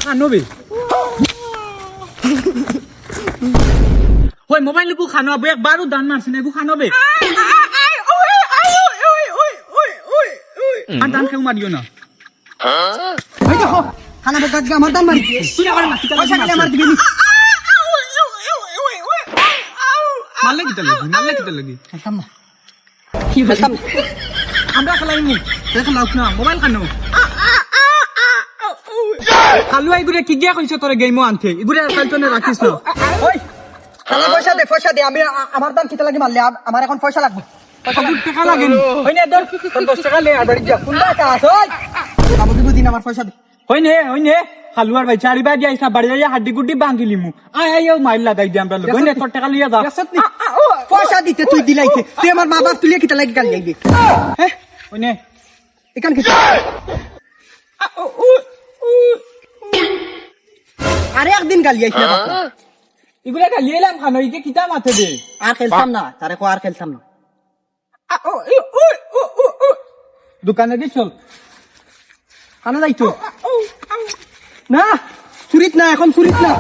খানো বে ওই মোবাইল বু খানো বে একবারও দান মারছ না বু খানো বে আর দান কেউ মারিও না ওই দেখো খানা বকাত আমার দান মারি তুই আমার মাটি পয়সা গেলে আমার দিবি নি মারলে কিটা লাগি খাইতাম না কি খাইতাম আমরা খেলাই মু দেখো লাউক না মোবাইল খানো খালু এগুলো কি গিয়া কইছ তোরে গেমও আনতে এগুলো কাল তো রাখিস না ওই খানা পয়সা দে আমি আমার দান কিটা লাগি মারলে আমার এখন পয়সা লাগবে টাকা লাগে ওই নে ধর 10 টাকা লে আর বাড়ি যা কোনটা আছে ওই বাবু দিন আমার পয়সা দে ওই নে খালুয়ার ভাই চারি বাই যাইছা বাড়ি যাই হাড্ডি গুড্ডি ভাঙিলি মু আয় মাইল লাগাই দি আমরা ওই নে তোর টাকা লিয়া যা পয়সা দিতে তুই দিলাইছে তুই আমার মা বাপ তুলিয়ে কিটা লাগি গাল যাইবি হ্যাঁ ওই নে এখান কি আরে একদিন গাল যাইছে এগুলা গালিয়ে এলাম খানো ইকে কিতা মাথে দে আর খেলতাম না তারে কো আর খেলতাম না দোকানে দি চল খানা যাইতো না চুরিত না এখন চুরিত না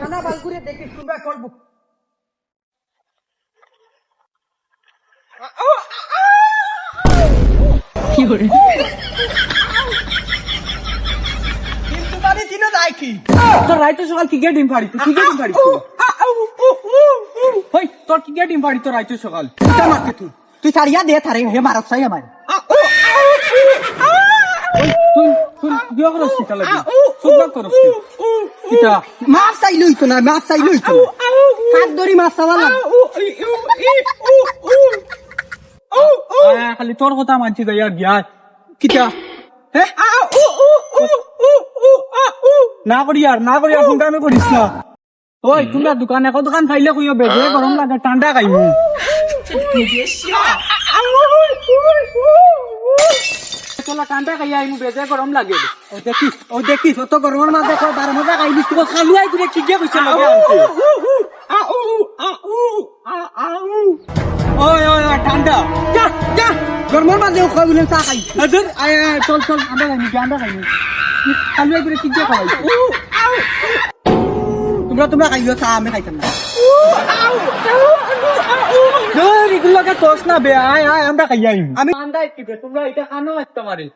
খানা বালগুরে দেখিস তোমরা করবো কিন্তু মানে চিনো যায় কি তোর রাইতে সকাল কি ডিম ফাড়ি তুই কি ডিম ফাড়ি হই তোর কি ডিম ফাড়ি তোর রাইতে সকাল কিটা মারতে তুই ছাড়িয়া দে থারে হে মারক চাই আমার তুই বিয়া করস কিতা লাগি সুবা করস কিতা মাছ চাইলই তো না মাছ চাইলই তো কাক দড়ি মাছ চাওয়া না খালি তোর কথা মানছি গাইয়া গিয়া কিটা হ্যাঁ না করি আর ফোনটা আমি করিস না ওই তোমরা দোকানে দোকান খাইলে কইও বেজে গরম লাগে ঠান্ডা খাইমু চলা ঠান্ডা খাইয়া আইমু বেজে গরম লাগে ও দেখিস অত গরমের মাঝে কয় 12 মজা খাইবি তো খালুয়াই করে কি গিয়া কইছে লাগে আনতে ওই ঠান্ডা যা গরমের মাঝে কয় বলেন চা খাই আদর আয় চল আমরা খাইনি খালুয়াই করে কি গিয়া খাওয়াই তোমরা খাইও চা আমি খাইতাম না এগুলোকে তোস না বে আয় আমরা খাইয়া আমি আন্দাই কি তোমরা এটা খানো তোমারে